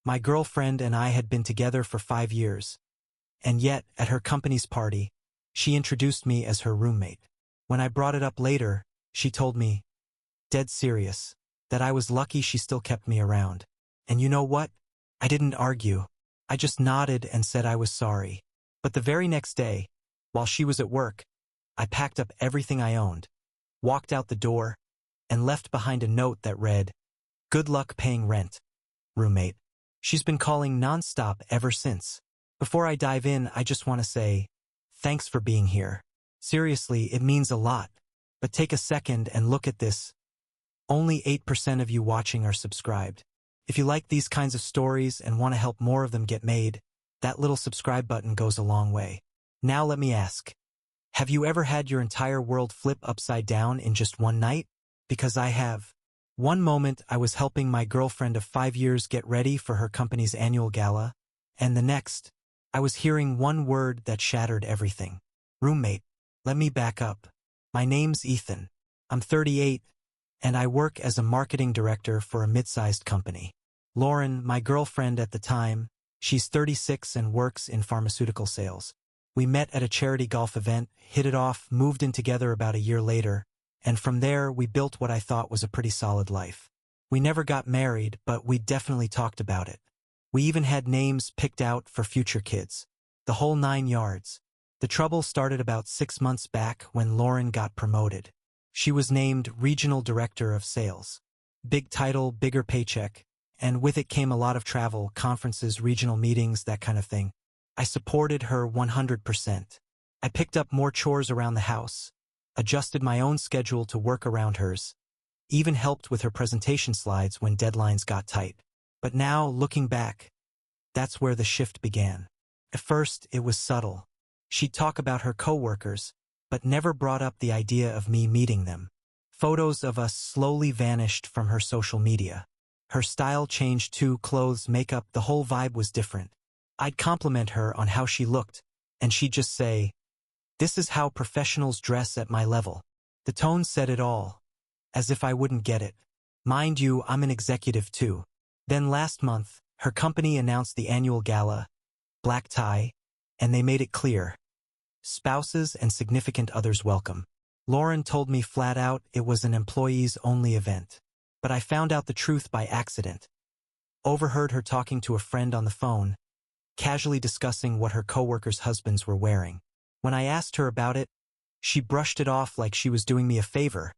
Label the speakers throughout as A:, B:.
A: My girlfriend and I had been together for 5 years, and yet, at her company's party, she introduced me as her roommate. When I brought it up later, she told me, dead serious, that I was lucky she still kept me around. And you know what? I didn't argue. I just nodded and said I was sorry. But the very next day, while she was at work, I packed up everything I owned, walked out the door, and left behind a note that read, "Good luck paying rent, roommate." She's been calling nonstop ever since. Before I dive in, I just want to say, thanks for being here. Seriously, it means a lot. But take a second and look at this. Only 8% of you watching are subscribed. If you like these kinds of stories and want to help more of them get made, that little subscribe button goes a long way. Now let me ask, have you ever had your entire world flip upside down in just one night? Because I have. One moment I was helping my girlfriend of 5 years get ready for her company's annual gala, and the next, I was hearing one word that shattered everything. Roommate. Let me back up. My name's Ethan. I'm 38, and I work as a marketing director for a mid-sized company. Lauren, my girlfriend at the time, she's 36 and works in pharmaceutical sales. We met at a charity golf event, hit it off, moved in together about a year later, and from there we built what I thought was a pretty solid life. We never got married, but we definitely talked about it. We even had names picked out for future kids. The whole 9 yards. The trouble started about 6 months back when Lauren got promoted. She was named Regional Director of Sales. Big title, bigger paycheck, and with it came a lot of travel, conferences, regional meetings, that kind of thing. I supported her 100%. I picked up more chores around the house, adjusted my own schedule to work around hers, even helped with her presentation slides when deadlines got tight. But now, looking back, that's where the shift began. At first, it was subtle. She'd talk about her coworkers, but never brought up the idea of me meeting them. Photos of us slowly vanished from her social media. Her style changed too, clothes, makeup, the whole vibe was different. I'd compliment her on how she looked, and she'd just say, "This is how professionals dress at my level." The tone said it all, as if I wouldn't get it. Mind you, I'm an executive too. Then last month, her company announced the annual gala, black tie, and they made it clear. Spouses and significant others welcome. Lauren told me flat out it was an employees-only event. But I found out the truth by accident. Overheard her talking to a friend on the phone, casually discussing what her coworkers' husbands were wearing. When I asked her about it, she brushed it off like she was doing me a favor,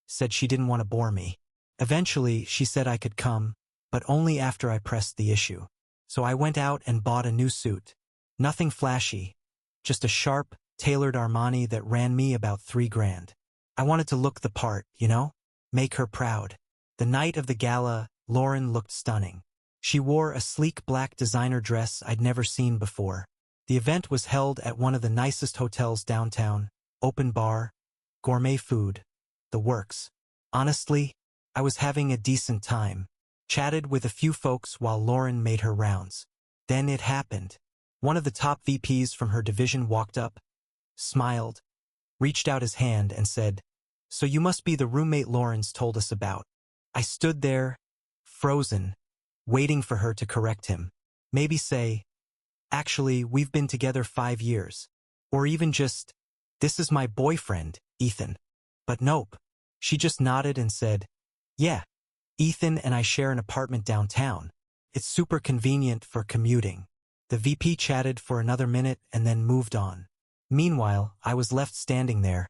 A: said she didn't want to bore me. Eventually, she said I could come, but only after I pressed the issue. So I went out and bought a new suit. Nothing flashy, just a sharp, tailored Armani that ran me about $3,000. I wanted to look the part, you know? Make her proud. The night of the gala, Lauren looked stunning. She wore a sleek black designer dress I'd never seen before. The event was held at one of the nicest hotels downtown, open bar, gourmet food, the works. Honestly, I was having a decent time. Chatted with a few folks while Lauren made her rounds. Then it happened. One of the top VPs from her division walked up, smiled, reached out his hand and said, "So you must be the roommate Lauren's told us about." I stood there, frozen, waiting for her to correct him. Maybe say, "Actually, we've been together 5 years." Or even just, "This is my boyfriend, Ethan." But nope. She just nodded and said, "Yeah, Ethan and I share an apartment downtown. It's super convenient for commuting." The VP chatted for another minute and then moved on. Meanwhile, I was left standing there,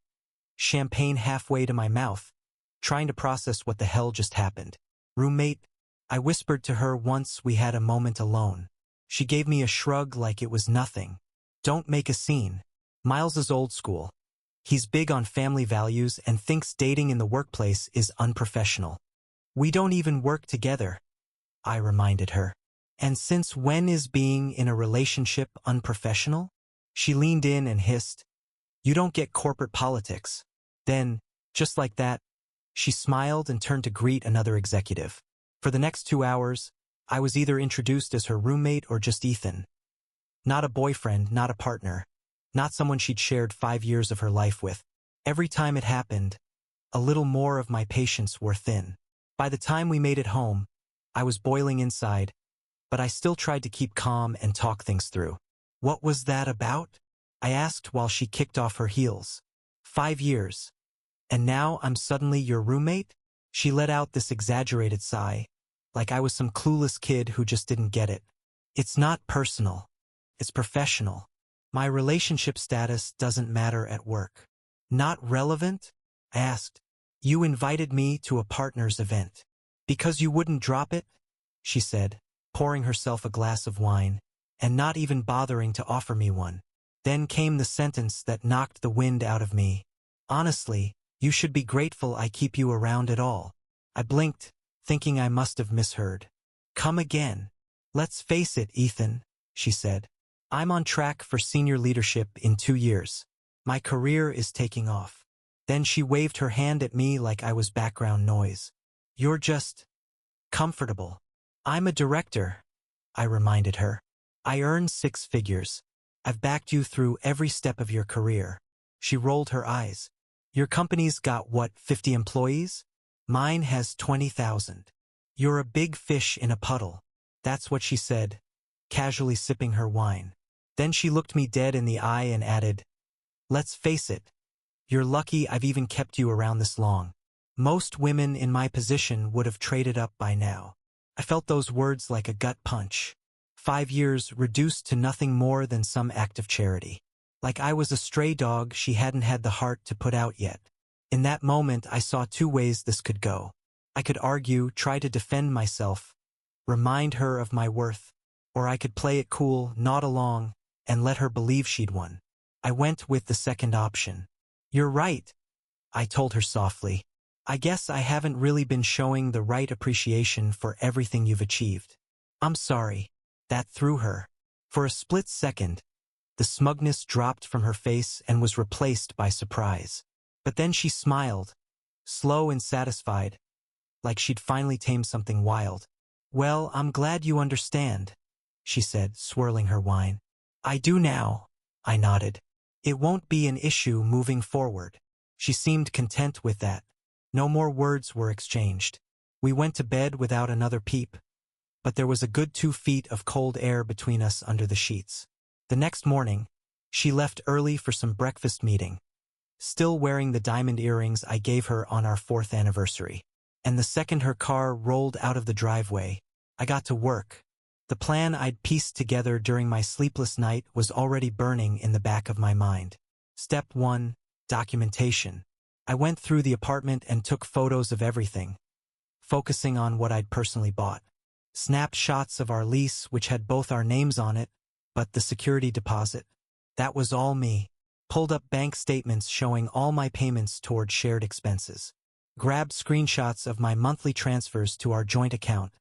A: champagne halfway to my mouth, trying to process what the hell just happened. "Roommate," I whispered to her once we had a moment alone. She gave me a shrug like it was nothing. "Don't make a scene. Miles is old school. He's big on family values and thinks dating in the workplace is unprofessional." "We don't even work together," I reminded her. "And since when is being in a relationship unprofessional?" She leaned in and hissed, "You don't get corporate politics." Then, just like that, she smiled and turned to greet another executive. For the next 2 hours, I was either introduced as her roommate or just Ethan. Not a boyfriend, not a partner, not someone she'd shared 5 years of her life with. Every time it happened, a little more of my patience wore thin. By the time we made it home, I was boiling inside, but I still tried to keep calm and talk things through. What was that about? I asked while she kicked off her heels. 5 years. And now I'm suddenly your roommate? She let out this exaggerated sigh, like I was some clueless kid who just didn't get it. It's not personal. It's professional. My relationship status doesn't matter at work. Not relevant? I asked. You invited me to a partner's event. Because you wouldn't drop it? She said, pouring herself a glass of wine, and not even bothering to offer me one. Then came the sentence that knocked the wind out of me. Honestly, you should be grateful I keep you around at all. I blinked, thinking I must have misheard. Come again. Let's face it, Ethan, she said. I'm on track for senior leadership in 2 years. My career is taking off. Then she waved her hand at me like I was background noise. You're just comfortable. I'm a director, I reminded her. I earn 6 figures. I've backed you through every step of your career. She rolled her eyes. Your company's got what, 50 employees? Mine has 20,000. You're a big fish in a puddle. That's what she said, casually sipping her wine. Then she looked me dead in the eye and added, let's face it. You're lucky I've even kept you around this long. Most women in my position would have traded up by now. I felt those words like a gut punch. 5 years reduced to nothing more than some act of charity. Like I was a stray dog she hadn't had the heart to put out yet. In that moment I saw 2 ways this could go. I could argue, try to defend myself, remind her of my worth, or I could play it cool, nod along, and let her believe she'd won. I went with the second option. You're right, I told her softly. I guess I haven't really been showing the right appreciation for everything you've achieved. I'm sorry. That threw her. For a split second, the smugness dropped from her face and was replaced by surprise. But then she smiled, slow and satisfied, like she'd finally tamed something wild. Well, I'm glad you understand, she said, swirling her wine. I do now, I nodded. It won't be an issue moving forward. She seemed content with that. No more words were exchanged. We went to bed without another peep, but there was a good 2 feet of cold air between us under the sheets. The next morning, she left early for some breakfast meeting, still wearing the diamond earrings I gave her on our 4th anniversary. And the second her car rolled out of the driveway, I got to work. The plan I'd pieced together during my sleepless night was already burning in the back of my mind. Step 1, documentation. I went through the apartment and took photos of everything, focusing on what I'd personally bought. Snapped shots of our lease, which had both our names on it, but the security deposit. That was all me. Pulled up bank statements showing all my payments toward shared expenses. Grabbed screenshots of my monthly transfers to our joint account,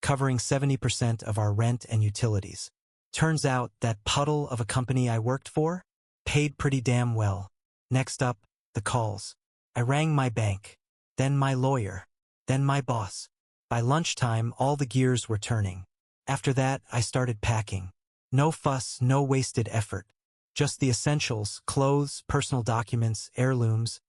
A: covering 70% of our rent and utilities. Turns out that puddle of a company I worked for paid pretty damn well. Next up, the calls. I rang my bank, then my lawyer, then my boss. By lunchtime, all the gears were turning. After that, I started packing. No fuss, no wasted effort. Just the essentials, clothes, personal documents, heirlooms,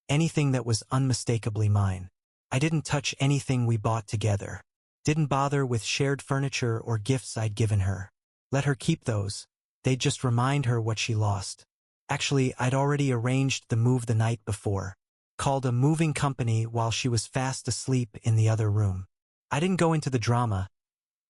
A: anything that was unmistakably mine. I didn't touch anything we bought together. Didn't bother with shared furniture or gifts I'd given her. Let her keep those. They'd just remind her what she lost. Actually, I'd already arranged the move the night before. Called a moving company while she was fast asleep in the other room. I didn't go into the drama.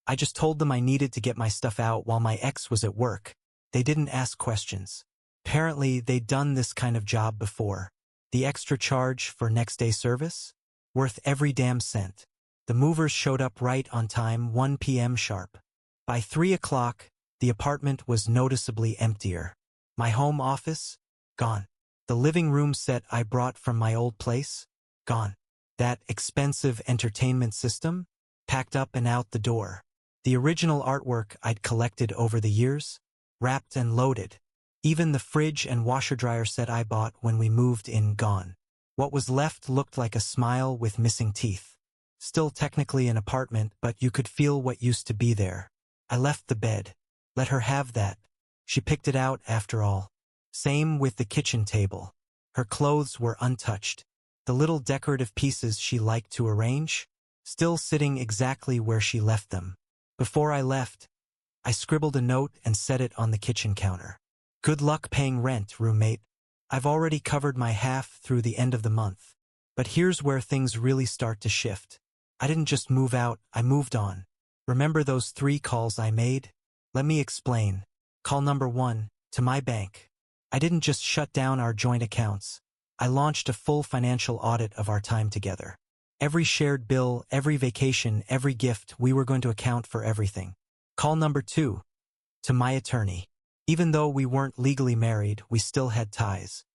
A: I just told them I needed to get my stuff out while my ex was at work. They didn't ask questions. Apparently, they'd done this kind of job before. The extra charge for next day service? Worth every damn cent. The movers showed up right on time, 1 p.m. sharp. By 3 o'clock, the apartment was noticeably emptier. My home office? Gone. The living room set I brought from my old place? Gone. That expensive entertainment system? Packed up and out the door. The original artwork I'd collected over the years? Wrapped and loaded. Even the fridge and washer-dryer set I bought when we moved in gone. What was left looked like a smile with missing teeth. Still technically an apartment, but you could feel what used to be there. I left the bed. Let her have that. She picked it out after all. Same with the kitchen table. Her clothes were untouched. The little decorative pieces she liked to arrange, still sitting exactly where she left them. Before I left, I scribbled a note and set it on the kitchen counter. Good luck paying rent, roommate. I've already covered my half through the end of the month. But here's where things really start to shift. I didn't just move out, I moved on. Remember those 3 calls I made? Let me explain. Call number 1, to my bank. I didn't just shut down our joint accounts. I launched a full financial audit of our time together. Every shared bill, every vacation, every gift, we were going to account for everything. Call number 2, to my attorney. Even though we weren't legally married, we still had ties.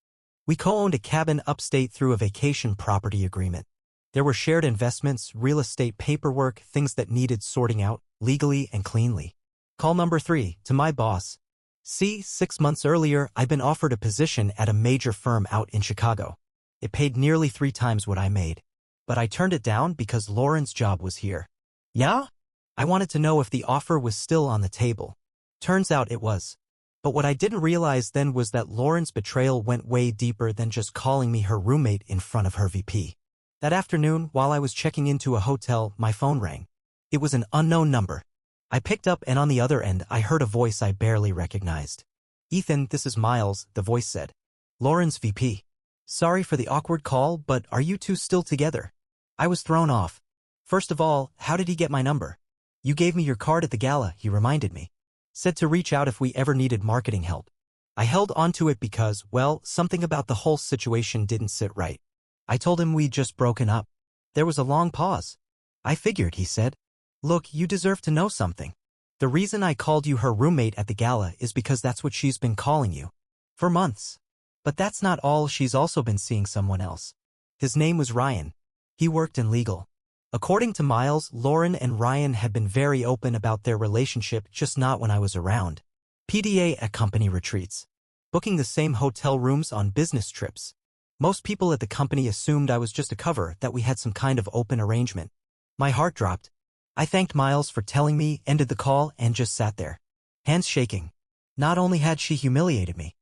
A: We co-owned a cabin upstate through a vacation property agreement. There were shared investments, real estate paperwork, things that needed sorting out, legally and cleanly. Call number 3, to my boss. See, 6 months earlier, I'd been offered a position at a major firm out in Chicago. It paid nearly 3 times what I made. But I turned it down because Lauren's job was here. Yeah? I wanted to know if the offer was still on the table. Turns out it was. But what I didn't realize then was that Lauren's betrayal went way deeper than just calling me her roommate in front of her VP. That afternoon, while I was checking into a hotel, my phone rang. It was an unknown number. I picked up and on the other end, I heard a voice I barely recognized. Ethan, this is Miles, the voice said. Lauren's VP. Sorry for the awkward call, but are you two still together? I was thrown off. First of all, how did he get my number? You gave me your card at the gala, he reminded me. Said to reach out if we ever needed marketing help. I held onto it because, well, something about the whole situation didn't sit right. I told him we'd just broken up. There was a long pause. I figured, he said. Look, you deserve to know something. The reason I called you her roommate at the gala is because that's what she's been calling you. For months. But that's not all, she's also been seeing someone else. His name was Ryan. He worked in legal. According to Miles, Lauren and Ryan had been very open about their relationship, just not when I was around. PDA at company retreats. Booking the same hotel rooms on business trips. Most people at the company assumed I was just a cover, that we had some kind of open arrangement. My heart dropped. I thanked Miles for telling me, ended the call, and just sat there. Hands shaking. Not only had she humiliated me,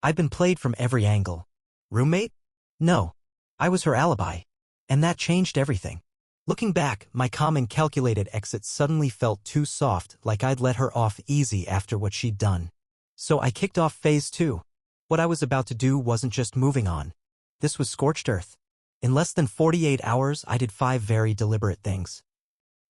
A: I'd been played from every angle. Roommate? No. I was her alibi. And that changed everything. Looking back, my calm and calculated exit suddenly felt too soft, like I'd let her off easy after what she'd done. So I kicked off phase 2. What I was about to do wasn't just moving on. This was scorched earth. In less than 48 hours, I did 5 very deliberate things.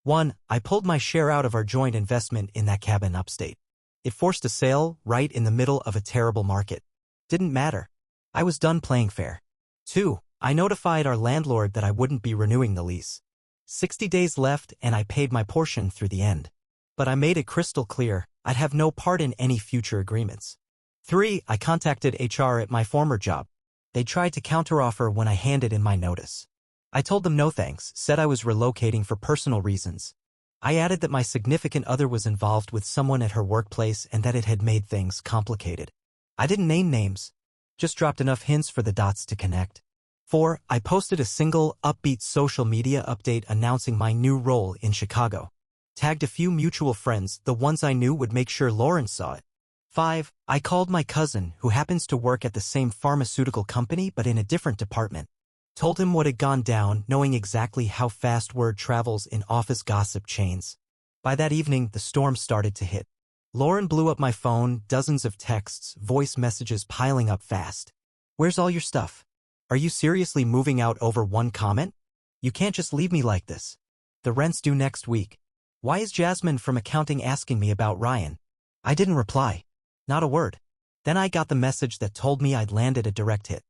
A: 1. I pulled my share out of our joint investment in that cabin upstate. It forced a sale right in the middle of a terrible market. Didn't matter. I was done playing fair. 2. I notified our landlord that I wouldn't be renewing the lease. 60 days left and I paid my portion through the end. But I made it crystal clear, I'd have no part in any future agreements. 3. I contacted HR at my former job. They tried to counteroffer when I handed in my notice. I told them no thanks, said I was relocating for personal reasons. I added that my significant other was involved with someone at her workplace and that it had made things complicated. I didn't name names, just dropped enough hints for the dots to connect. 4. I posted a single, upbeat social media update announcing my new role in Chicago. Tagged a few mutual friends, the ones I knew would make sure Lauren saw it. 5. I called my cousin, who happens to work at the same pharmaceutical company but in a different department. Told him what had gone down, knowing exactly how fast word travels in office gossip chains. By that evening, the storm started to hit. Lauren blew up my phone, dozens of texts, voice messages piling up fast. Where's all your stuff? Are you seriously moving out over one comment? You can't just leave me like this. The rent's due next week. Why is Jasmine from accounting asking me about Ryan? I didn't reply. Not a word. Then I got the message that told me I'd landed a direct hit.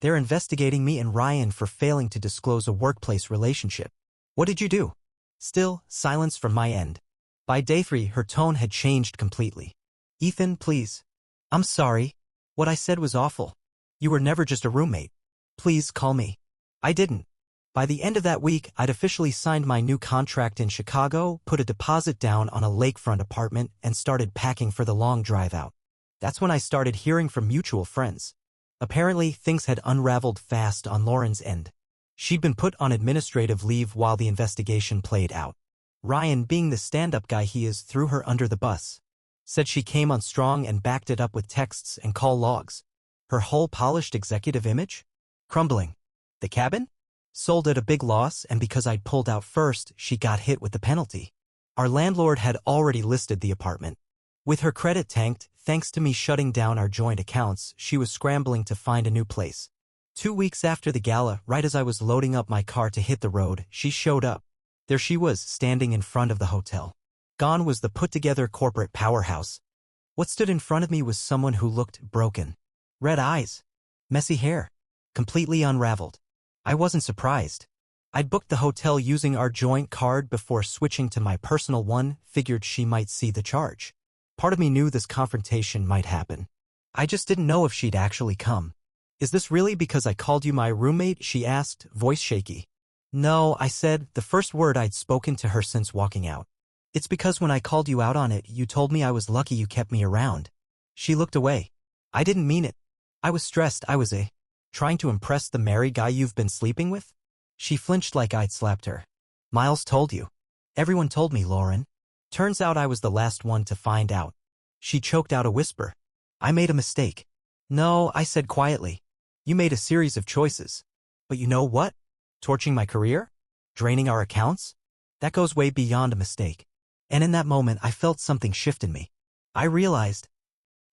A: They're investigating me and Ryan for failing to disclose a workplace relationship. What did you do? Still, silence from my end. By day 3, her tone had changed completely. Ethan, please. I'm sorry. What I said was awful. You were never just a roommate. Please call me. I didn't. By the end of that week, I'd officially signed my new contract in Chicago, put a deposit down on a lakefront apartment, and started packing for the long drive out. That's when I started hearing from mutual friends. Apparently, things had unraveled fast on Lauren's end. She'd been put on administrative leave while the investigation played out. Ryan, being the stand-up guy he is, threw her under the bus. Said she came on strong and backed it up with texts and call logs. Her whole polished executive image? Crumbling. The cabin? Sold at a big loss, and because I'd pulled out first, she got hit with the penalty. Our landlord had already listed the apartment. With her credit tanked, thanks to me shutting down our joint accounts, she was scrambling to find a new place. 2 weeks after the gala, right as I was loading up my car to hit the road, she showed up. There she was, standing in front of the hotel. Gone was the put-together corporate powerhouse. What stood in front of me was someone who looked broken. Red eyes. Messy hair. Completely unraveled. I wasn't surprised. I'd booked the hotel using our joint card before switching to my personal one, figured she might see the charge. Part of me knew this confrontation might happen. I just didn't know if she'd actually come. Is this really because I called you my roommate? She asked, voice shaky. No, I said, the first word I'd spoken to her since walking out. It's because when I called you out on it, you told me I was lucky you kept me around. She looked away. I didn't mean it. I was stressed. I was trying to impress the married guy you've been sleeping with? She flinched like I'd slapped her. Miles told you. Everyone told me, Lauren. Turns out I was the last one to find out. She choked out a whisper. I made a mistake. No, I said quietly. You made a series of choices. But you know what? Torching my career? Draining our accounts? That goes way beyond a mistake. And in that moment, I felt something shift in me. I realized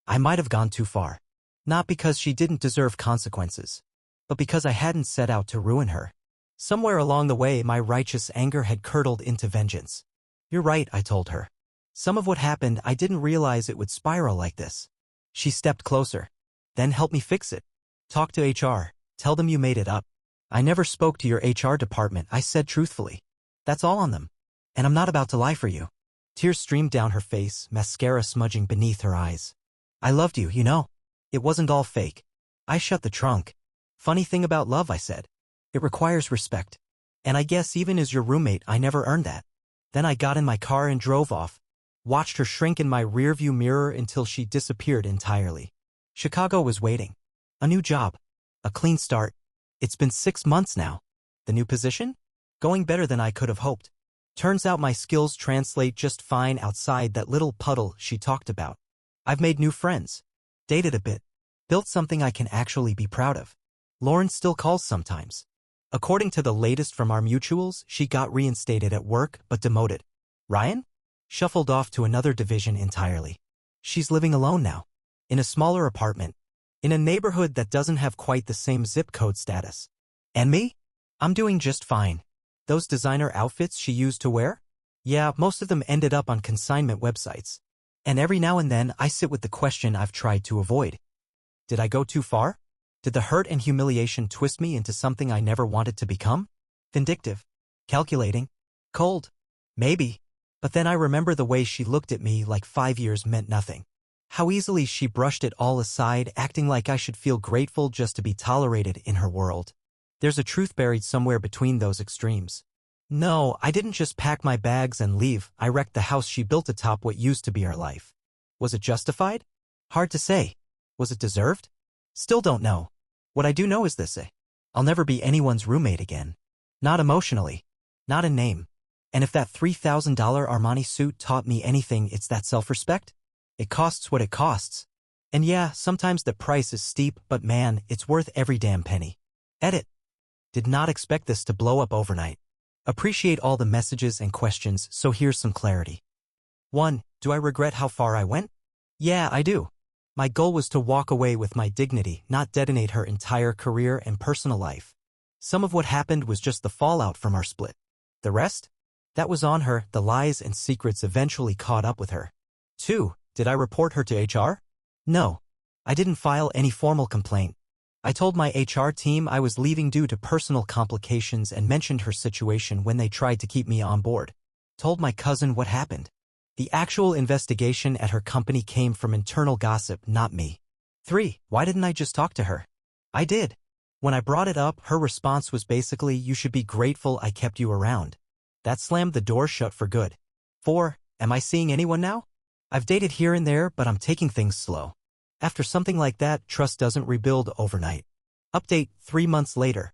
A: I might have gone too far. Not because she didn't deserve consequences, but because I hadn't set out to ruin her. Somewhere along the way, my righteous anger had curdled into vengeance. You're right, I told her. Some of what happened, I didn't realize it would spiral like this. She stepped closer. Then help me fix it. Talk to HR. Tell them you made it up. I never spoke to your HR department, I said truthfully. That's all on them. And I'm not about to lie for you. Tears streamed down her face, mascara smudging beneath her eyes. I loved you, you know. It wasn't all fake. I shut the trunk. Funny thing about love, I said. It requires respect. And I guess even as your roommate, I never earned that. Then I got in my car and drove off. Watched her shrink in my rearview mirror until she disappeared entirely. Chicago was waiting. A new job. A clean start. It's been 6 months now. The new position? Going better than I could have hoped. Turns out my skills translate just fine outside that little puddle she talked about. I've made new friends. Dated a bit. Built something I can actually be proud of. Lauren still calls sometimes. According to the latest from our mutuals, she got reinstated at work but demoted. Ryan? Shuffled off to another division entirely. She's living alone now. In a smaller apartment. In a neighborhood that doesn't have quite the same zip code status. And me? I'm doing just fine. Those designer outfits she used to wear? Yeah, most of them ended up on consignment websites. And every now and then I sit with the question I've tried to avoid. Did I go too far? Did the hurt and humiliation twist me into something I never wanted to become? Vindictive. Calculating. Cold. Maybe. But then I remember the way she looked at me like 5 years meant nothing. How easily she brushed it all aside, acting like I should feel grateful just to be tolerated in her world. There's a truth buried somewhere between those extremes. No, I didn't just pack my bags and leave. I wrecked the house she built atop what used to be our life. Was it justified? Hard to say. Was it deserved? Still don't know. What I do know is this, I'll never be anyone's roommate again. Not emotionally. Not in name. And if that $3,000 Armani suit taught me anything, it's that self-respect. It costs what it costs. And yeah, sometimes the price is steep, but man, it's worth every damn penny. Edit. Did not expect this to blow up overnight. Appreciate all the messages and questions, so here's some clarity. 1. Do I regret how far I went? Yeah, I do. My goal was to walk away with my dignity, not detonate her entire career and personal life. Some of what happened was just the fallout from our split. The rest? That was on her. The lies and secrets eventually caught up with her. 2. Did I report her to HR? No. I didn't file any formal complaint. I told my HR team I was leaving due to personal complications and mentioned her situation when they tried to keep me on board. Told my cousin what happened. The actual investigation at her company came from internal gossip, not me. 3. Why didn't I just talk to her? I did. When I brought it up, her response was basically, you should be grateful I kept you around. That slammed the door shut for good. 4. Am I seeing anyone now? I've dated here and there, but I'm taking things slow. After something like that, trust doesn't rebuild overnight. Update 3 months later.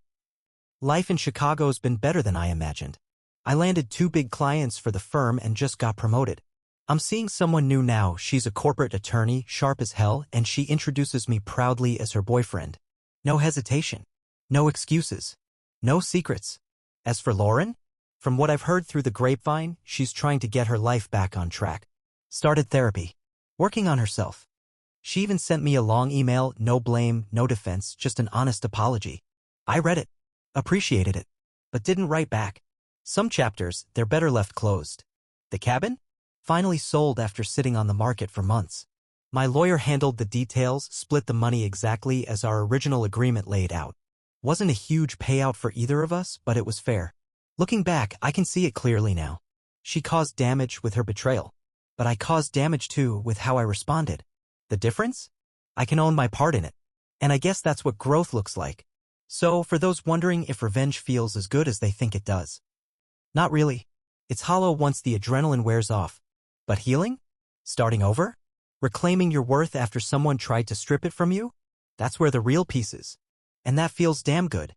A: Life in Chicago's been better than I imagined. I landed 2 big clients for the firm and just got promoted. I'm seeing someone new now. She's a corporate attorney, sharp as hell, and she introduces me proudly as her boyfriend. No hesitation. No excuses. No secrets. As for Lauren? From what I've heard through the grapevine, she's trying to get her life back on track. Started therapy. Working on herself. She even sent me a long email, no blame, no defense, just an honest apology. I read it, appreciated it, but didn't write back. Some chapters, they're better left closed. The cabin? Finally sold after sitting on the market for months. My lawyer handled the details, split the money exactly as our original agreement laid out. Wasn't a huge payout for either of us, but it was fair. Looking back, I can see it clearly now. She caused damage with her betrayal, but I caused damage too with how I responded. The difference? I can own my part in it. And I guess that's what growth looks like. So, for those wondering if revenge feels as good as they think it does. Not really. It's hollow once the adrenaline wears off. But healing? Starting over? Reclaiming your worth after someone tried to strip it from you? That's where the real peace is. And that feels damn good.